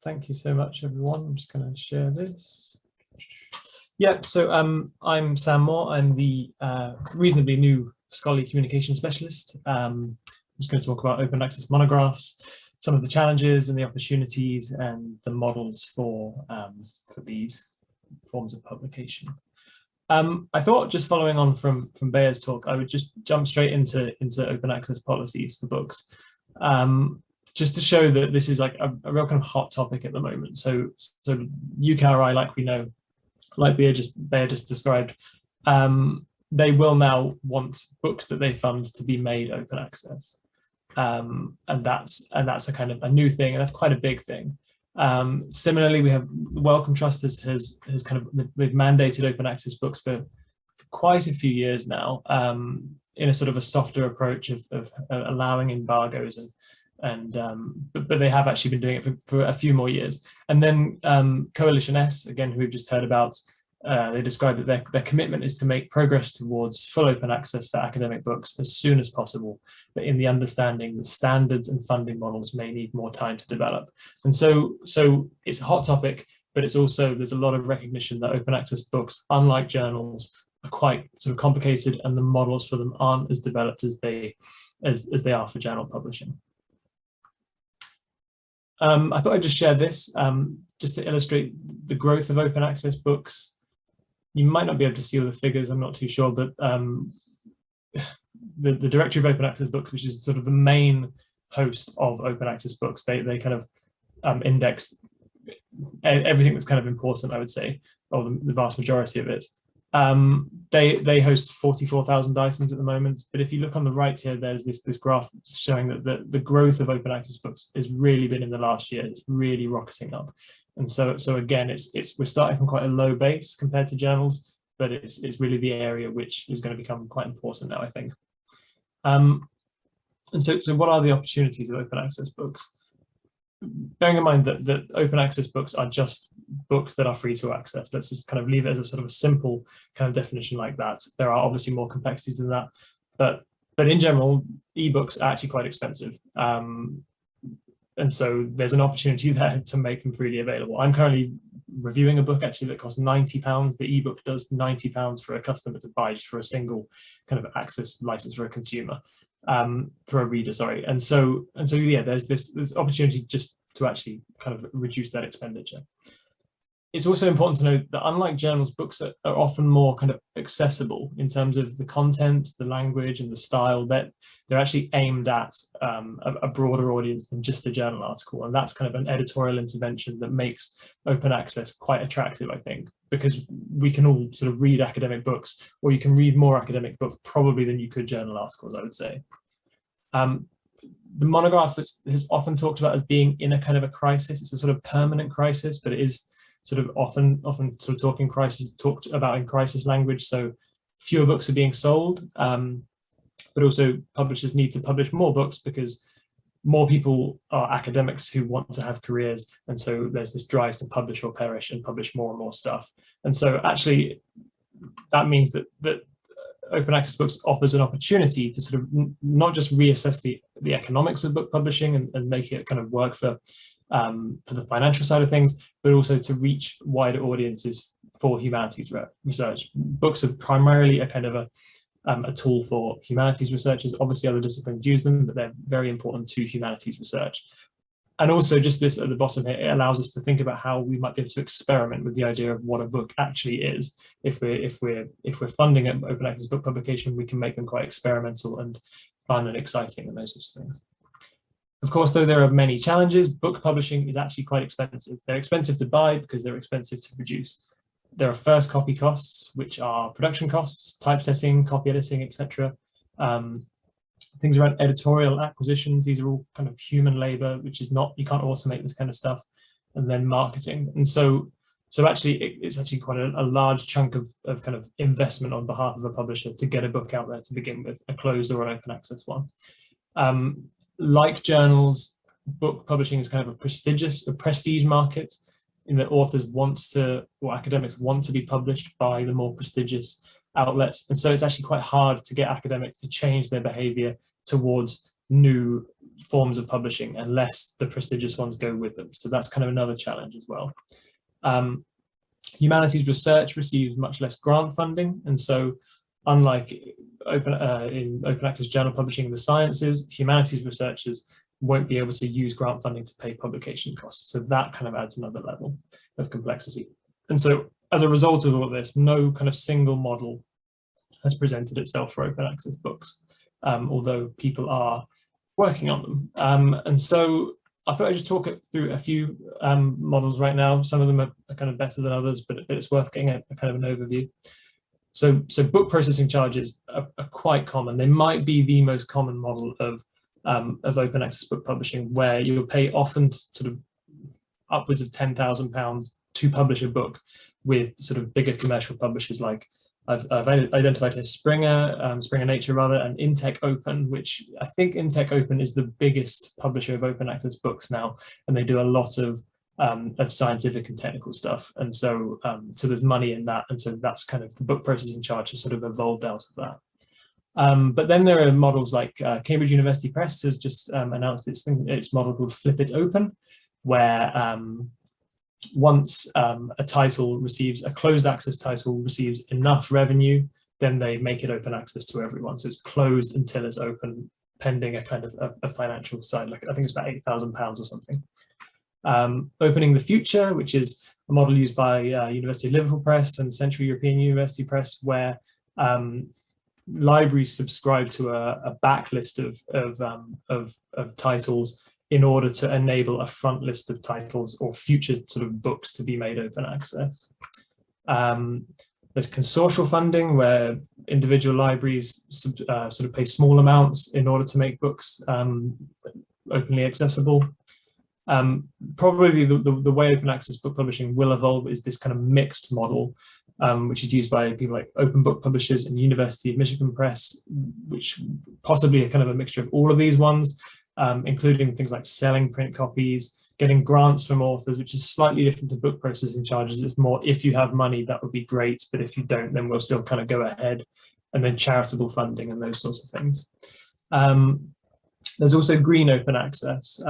Speaker 5: thank you so much, everyone. I'm just going to share this. Yeah, so I'm Sam Moore. I'm the reasonably new scholarly communication specialist. I'm just going to talk about open access monographs, some of the challenges and the opportunities and the models for these forms of publication. I thought, just following on from Bea's talk, I would just jump straight into open access policies for books, just to show that this is like a real kind of hot topic at the moment. So UKRI, like we know, like Bea just described, they will now want books that they fund to be made open access, and that's a kind of a new thing, and that's quite a big thing. Similarly, we have the Wellcome Trust has kind of, they've mandated open access books for quite a few years now, in a sort of a softer approach of allowing embargoes, but they have actually been doing it for a few more years. And then Coalition S, again, who we've just heard about, they describe that their commitment is to make progress towards full open access for academic books as soon as possible, but in the understanding that standards and funding models may need more time to develop. And so it's a hot topic, but it's also, there's a lot of recognition that open access books, unlike journals, are quite sort of complicated, and the models for them aren't as developed as they are for journal publishing. I thought I'd just share this just to illustrate the growth of open access books. You might not be able to see all the figures, I'm not too sure, but the directory of open access books, which is sort of the main host of open access books. They kind of index everything that's kind of important, I would say, or the vast majority of it. They host 44,000 items at the moment, but if you look on the right here, there's this graph showing that the growth of open access books has really been in the last year. It's really rocketing up, and so again, we're starting from quite a low base compared to journals, but it's really the area which is going to become quite important now, I think. And so what are the opportunities of open access books? Bearing in mind that open access books are just books that are free to access. Let's just kind of leave it as a sort of a simple kind of definition like that. There are obviously more complexities than that, but in general, ebooks are actually quite expensive. And so there's an opportunity there to make them freely available. I'm currently reviewing a book actually that costs £90. The ebook does £90 for a customer to buy just for a single kind of access license for a consumer. For a reader, sorry, and so yeah, there's this opportunity just to actually kind of reduce that expenditure. It's also important to note that unlike journals, books are often more kind of accessible in terms of the content, the language, and the style. That they're actually aimed at a broader audience than just a journal article, and that's kind of an editorial intervention that makes open access quite attractive, I think, because we can all sort of read academic books, or you can read more academic books probably than you could journal articles, I would say. The monograph is often talked about as being in a kind of a crisis. It's a sort of permanent crisis, but it is sort of often sort of talked about in crisis language. So fewer books are being sold, but also publishers need to publish more books because more people are academics who want to have careers, and so there's this drive to publish or perish and publish more and more stuff. And so actually that means that open access books offers an opportunity to sort of not just reassess the economics of book publishing and make it kind of work for the financial side of things, but also to reach wider audiences for humanities research. Books are primarily a kind of a tool for humanities researchers. Obviously other disciplines use them, but they're very important to humanities research. And also just this at the bottom here, it allows us to think about how we might be able to experiment with the idea of what a book actually is. If we're funding an open access book publication, we can make them quite experimental and fun and exciting and those sorts of things. Of course, though, there are many challenges. Book publishing is actually quite expensive. They're expensive to buy because they're expensive to produce. There are first copy costs, which are production costs, typesetting, copy editing, etc. Things around editorial acquisitions, these are all kind of human labor, which is not, you can't automate this kind of stuff. And then marketing. And so actually it's actually quite a large chunk of kind of investment on behalf of a publisher to get a book out there to begin with, a closed or an open access one. Like journals, book publishing is kind of a prestige market in that authors academics want to be published by the more prestigious outlets. And so it's actually quite hard to get academics to change their behavior towards new forms of publishing unless the prestigious ones go with them. So that's kind of another challenge as well. Humanities research receives much less grant funding. And so unlike in open access journal publishing in the sciences, humanities researchers won't be able to use grant funding to pay publication costs. So that kind of adds another level of complexity. And so as a result of all of this, no kind of single model has presented itself for open access books, although people are working on them. And so I thought I'd just talk through a few models right now. Some of them are kind of better than others, but it's worth getting a kind of an overview. So book processing charges are quite common. They might be the most common model of open access book publishing, where you'll pay often sort of upwards of £10,000 to publish a book with sort of bigger commercial publishers like I've identified here Springer Nature rather, and Intech Open, which I think Intech Open is the biggest publisher of open access books now, and they do a lot of scientific and technical stuff, and so there's money in that, and so that's kind of the book processing charge has sort of evolved out of that. But then there are models like Cambridge University Press has just announced its model called Flip It Open, where once a title receives, a closed access title receives enough revenue, then they make it open access to everyone. So it's closed until it's open, pending a kind of a financial side, like I think it's about £8,000 or something. Opening the Future, which is a model used by University of Liverpool Press and Central European University Press, where libraries subscribe to a backlist of titles in order to enable a front list of titles or future sort of books to be made open access. There's consortial funding where individual libraries sort of pay small amounts in order to make books openly accessible. Probably the way open access book publishing will evolve is this kind of mixed model, which is used by people like Open Book Publishers and University of Michigan Press, which possibly a kind of a mixture of all of these ones, including things like selling print copies, getting grants from authors, which is slightly different to book processing charges. It's more, if you have money, that would be great, but if you don't, then we'll still kind of go ahead. And then charitable funding and those sorts of things. There's also green open access,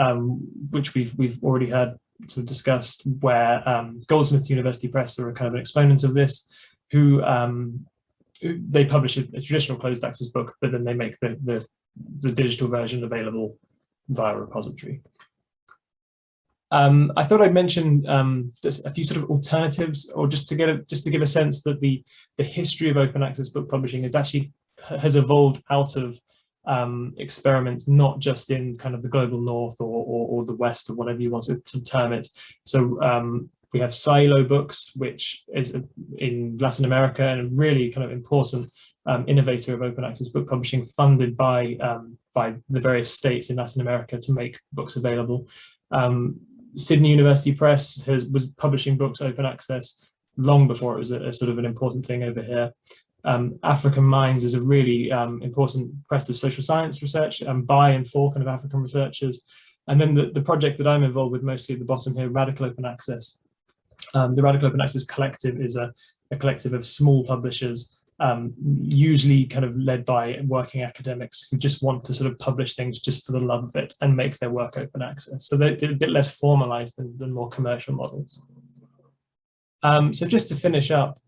Speaker 5: which we've already had sort of discussed, where Goldsmith University Press are a kind of an exponent of this, who they publish a traditional closed access book, but then they make the digital version available via a repository. I thought I'd mention just a few sort of alternatives, or just to give a sense that the history of open access book publishing has evolved out of experiments, not just in kind of the global north or the west, or whatever you want to term it. So we have Silo Books, which is in Latin America and a really kind of important innovator of open access book publishing, funded by the various states in Latin America to make books available. Sydney University Press was publishing books open access long before it was a sort of an important thing over here. African Minds is a really important press of social science research by and for kind of African researchers. And then the project that I'm involved with mostly at the bottom here, Radical Open Access. The Radical Open Access Collective is a collective of small publishers, usually kind of led by working academics who just want to sort of publish things just for the love of it and make their work open access. So they're a bit less formalized than more commercial models. So just to finish up,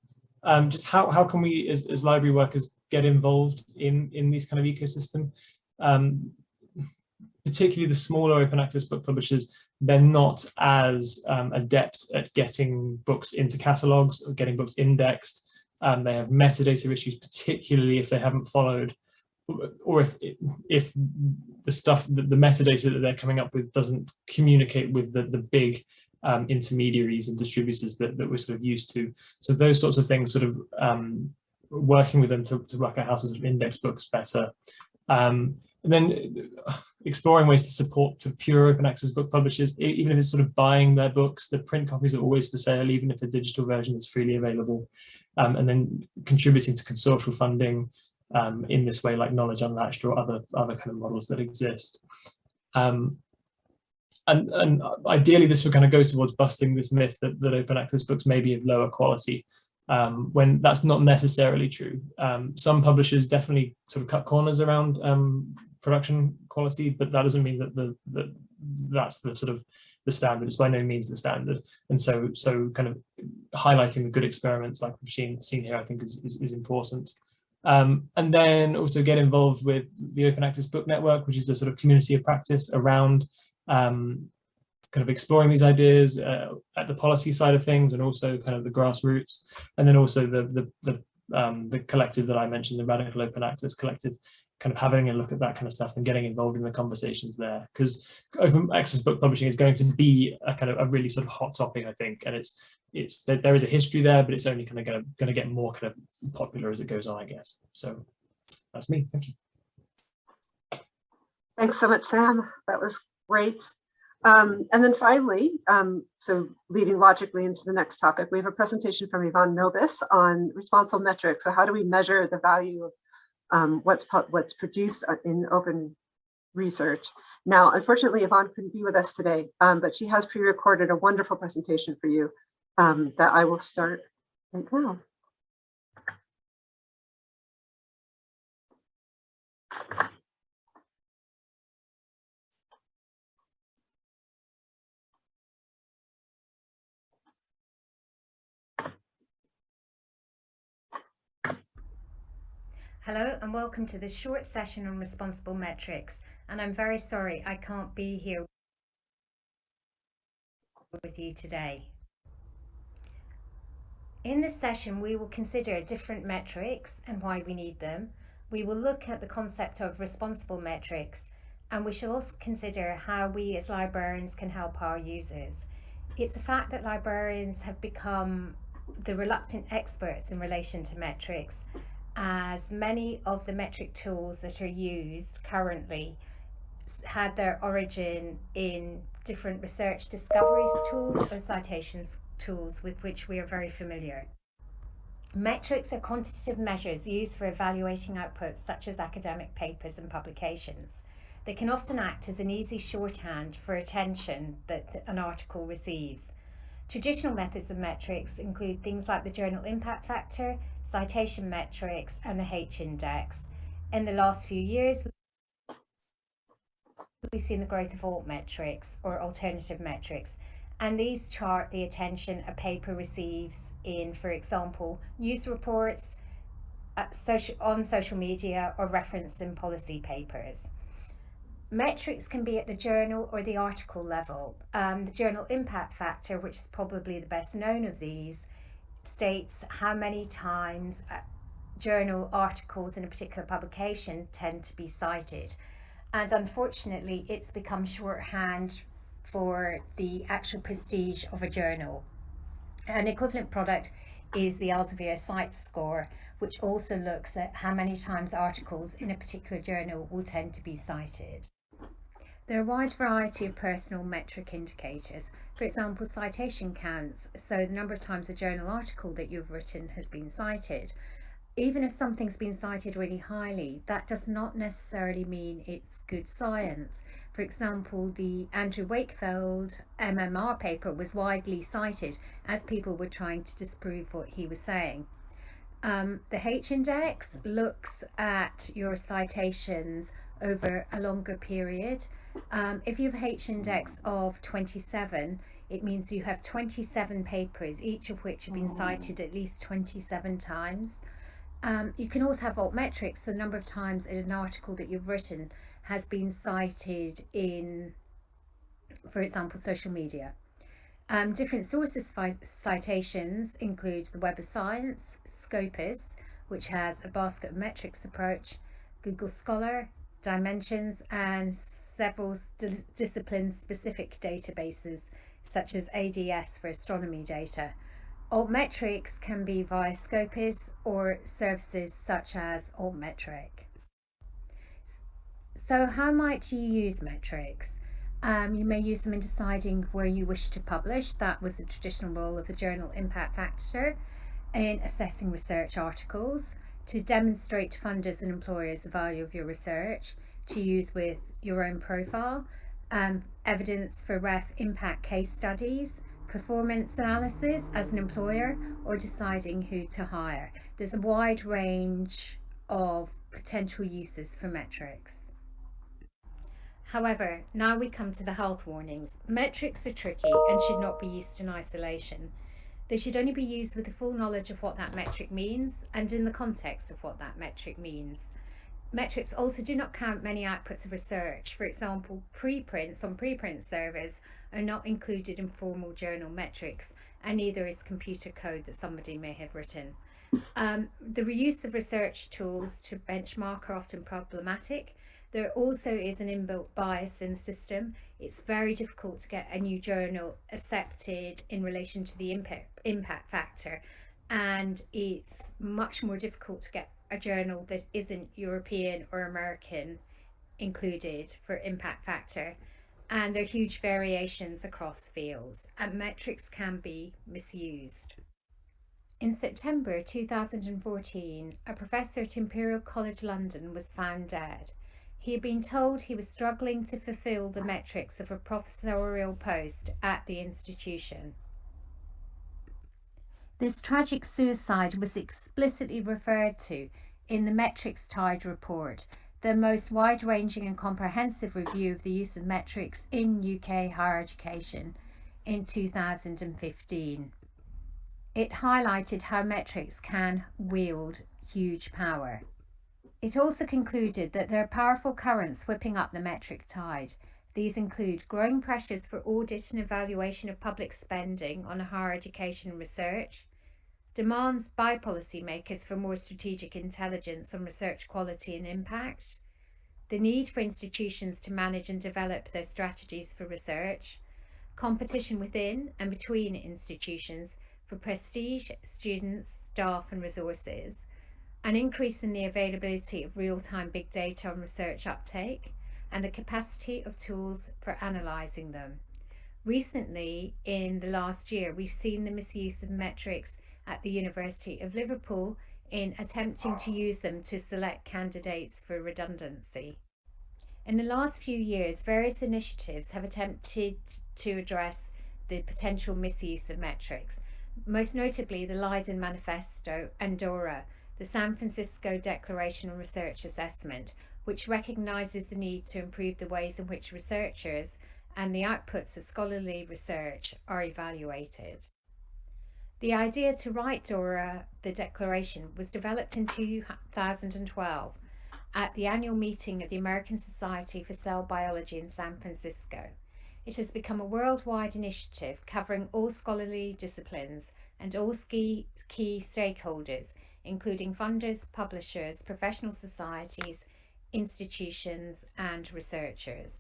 Speaker 5: just how can we as library workers get involved in these kind of ecosystem? Particularly the smaller open access book publishers, they're not as adept at getting books into catalogs or getting books indexed. They have metadata issues, particularly if they haven't followed, or if the stuff, the metadata that they're coming up with doesn't communicate with the big intermediaries and distributors that we're sort of used to. So those sorts of things, sort of working with them to work out how to sort of index books better. And then exploring ways to support to pure open access book publishers, even if it's sort of buying their books. The print copies are always for sale, even if the digital version is freely available. And then contributing to consortial funding in this way, like Knowledge Unlatched or other kind of models that exist. And ideally, this would kind of go towards busting this myth that open access books may be of lower quality, when that's not necessarily true. Some publishers definitely sort of cut corners around production quality, but that doesn't mean that that's the sort of the standard. It's by no means the standard. And so kind of highlighting the good experiments like we've seen here, I think is important. And then also get involved with the Open Access Book Network, which is a sort of community of practice around kind of exploring these ideas at the policy side of things, and also kind of the grassroots, and then also the collective that I mentioned, the Radical Open Access Collective, kind of having a look at that kind of stuff and getting involved in the conversations there, because open access book publishing is going to be a kind of a really sort of hot topic, I think, and there is a history there, but it's only kind of going to get more kind of popular as it goes on, I guess. So that's me. Thank you.
Speaker 1: Thanks so much, Sam. That was great. And then finally, so leading logically into the next topic, we have a presentation from Yvonne Nobis on responsible metrics. So how do we measure the value of what's produced in open research? Now, unfortunately, Yvonne couldn't be with us today, but she has pre-recorded a wonderful presentation for you that I will start right now.
Speaker 6: Hello and welcome to this short session on responsible metrics, and I'm very sorry I can't be here with you today. In this session we will consider different metrics and why we need them, We will look at the concept of responsible metrics, and we shall also consider how we as librarians can help our users. It's a fact that librarians have become the reluctant experts in relation to metrics, as many of the metric tools that are used currently had their origin in different research discoveries tools or citations tools with which we are very familiar. Metrics are quantitative measures used for evaluating outputs such as academic papers and publications. They can often act as an easy shorthand for attention that an article receives. Traditional methods of metrics include things like the journal impact factor, citation metrics, and the H-index. In the last few years, we've seen the growth of alt metrics or alternative metrics, and these chart the attention a paper receives in, for example, news reports, on social media, or referenced in policy papers. Metrics can be at the journal or the article level. The journal impact factor, which is probably the best known of these, states how many times journal articles in a particular publication tend to be cited. And unfortunately, it's become shorthand for the actual prestige of a journal. An equivalent product is the Elsevier Site Score, which also looks at how many times articles in a particular journal will tend to be cited. There are a wide variety of personal metric indicators, for example, citation counts, so the number of times a journal article that you've written has been cited. Even if something's been cited really highly, that does not necessarily mean it's good science. For example, the Andrew Wakefield MMR paper was widely cited as people were trying to disprove what he was saying. The H-index looks at your citations over a longer period. If you have H-index of 27, it means you have 27 papers, each of which have been cited at least 27 times. You can also have altmetrics, the number of times in an article that you've written has been cited in, for example, social media. Different sources citations include the Web of Science, Scopus, which has a basket of metrics approach, Google Scholar, Dimensions, and several discipline-specific databases, such as ADS for astronomy data. Altmetrics can be via Scopus or services such as Altmetric. So how might you use metrics? You may use them in deciding where you wish to publish. That was the traditional role of the journal impact factor. In assessing research articles, to demonstrate to funders and employers the value of your research, to use with your own profile, evidence for ref impact case studies, performance analysis as an employer, or deciding who to hire. There's a wide range of potential uses for metrics. However, now we come to the health warnings. Metrics are tricky and should not be used in isolation. They should only be used with the full knowledge of what that metric means and in the context of what that metric means. Metrics also do not count many outputs of research. For example, preprints on preprint servers are not included in formal journal metrics, and neither is computer code that somebody may have written. The reuse of research tools to benchmark are often problematic. There also is an inbuilt bias in the system. It's very difficult to get a new journal accepted in relation to the impact factor, and it's much more difficult to get a journal that isn't European or American included for impact factor. And there are huge variations across fields, and metrics can be misused. In September 2014, a professor at Imperial College London was found dead. He had been told he was struggling to fulfill the metrics of a professorial post at the institution. This tragic suicide was explicitly referred to in the Metrics Tide report, the most wide-ranging and comprehensive review of the use of metrics in UK higher education in 2015. It highlighted how metrics can wield huge power. It also concluded that there are powerful currents whipping up the metric tide. These include growing pressures for audit and evaluation of public spending on higher education and research, demands by policymakers for more strategic intelligence on research quality and impact, the need for institutions to manage and develop their strategies for research, competition within and between institutions for prestige, students, staff and resources, an increase in the availability of real-time big data on research uptake, and the capacity of tools for analysing them. Recently, in the last year, we've seen the misuse of metrics at the University of Liverpool in attempting to use them to select candidates for redundancy. In the last few years, various initiatives have attempted to address the potential misuse of metrics, most notably the Leiden Manifesto and DORA, the San Francisco Declaration on Research Assessment, which recognises the need to improve the ways in which researchers and the outputs of scholarly research are evaluated. The idea to write DORA, the declaration, was developed in 2012 at the annual meeting of the American Society for Cell Biology in San Francisco. It has become a worldwide initiative covering all scholarly disciplines and all key stakeholders, including funders, publishers, professional societies, institutions, and researchers.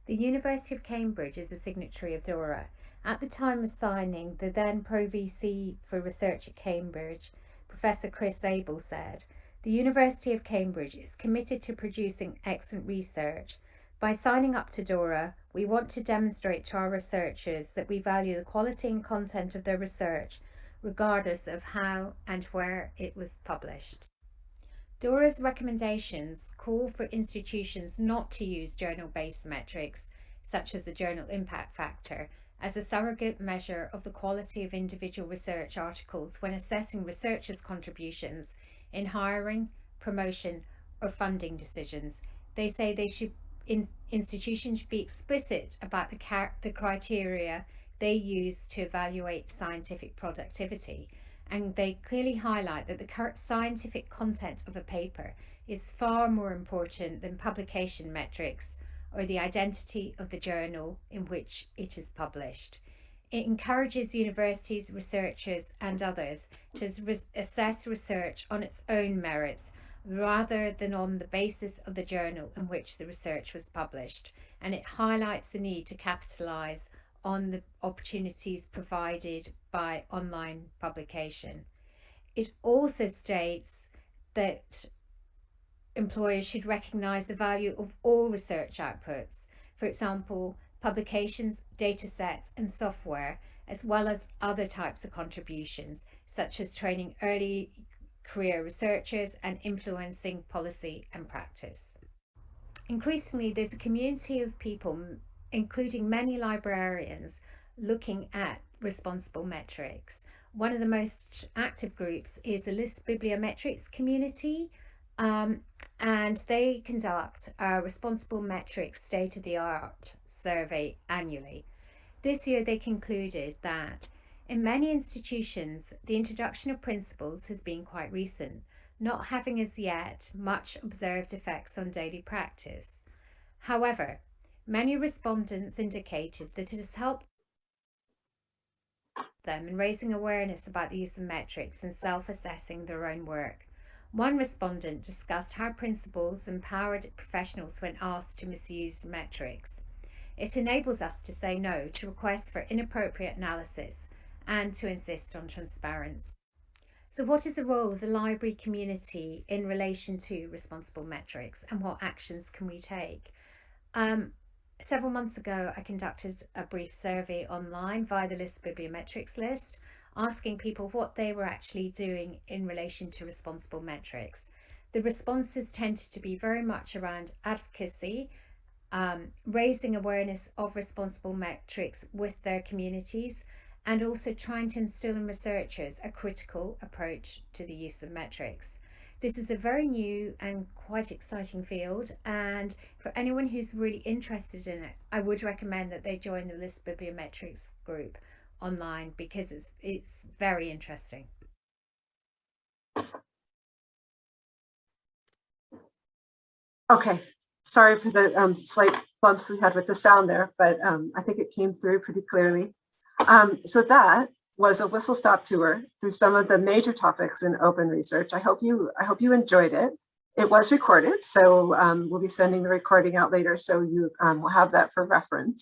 Speaker 6: The University of Cambridge is a signatory of DORA. At the time of signing, the then Pro-VC for Research at Cambridge, Professor Chris Abel, said, "The University of Cambridge is committed to producing excellent research. By signing up to DORA, we want to demonstrate to our researchers that we value the quality and content of their research, regardless of how and where it was published." DORA's recommendations call for institutions not to use journal-based metrics, such as the journal impact factor, as a surrogate measure of the quality of individual research articles when assessing researchers' contributions in hiring, promotion, or funding decisions. They say institutions should be explicit about the criteria they use to evaluate scientific productivity, and they clearly highlight that the current scientific content of a paper is far more important than publication metrics or the identity of the journal in which it is published. It encourages universities, researchers, and others to assess research on its own merits rather than on the basis of the journal in which the research was published, and it highlights the need to capitalise on the opportunities provided by online publication. It also states that employers should recognise the value of all research outputs, for example, publications, data sets and software, as well as other types of contributions, such as training early career researchers and influencing policy and practice. Increasingly, there's a community of people, including many librarians, looking at responsible metrics. One of the most active groups is the LISP Bibliometrics community, and they conduct a responsible metrics state-of-the-art survey annually. This year they concluded that in many institutions the introduction of principles has been quite recent, not having as yet much observed effects on daily practice. However, many respondents indicated that it has helped them in raising awareness about the use of metrics and self-assessing their own work. One respondent discussed how principals empowered professionals when asked to misuse metrics. It enables us to say no to requests for inappropriate analysis and to insist on transparency. So what is the role of the library community in relation to responsible metrics, and what actions can we take? Several months ago, I conducted a brief survey online via the LISP Bibliometrics list, asking people what they were actually doing in relation to responsible metrics. The responses tended to be very much around advocacy, raising awareness of responsible metrics with their communities, and also trying to instill in researchers a critical approach to the use of metrics. This is a very new and quite exciting field, and for anyone who's really interested in it, I would recommend that they join the LISP Bibliometrics group online, because it's very interesting.
Speaker 1: Okay, sorry for the slight bumps we had with the sound there, but I think it came through pretty clearly. So that was a whistle-stop tour through some of the major topics in open research. I hope you enjoyed it. It was recorded, so we'll be sending the recording out later, so you will have that for reference.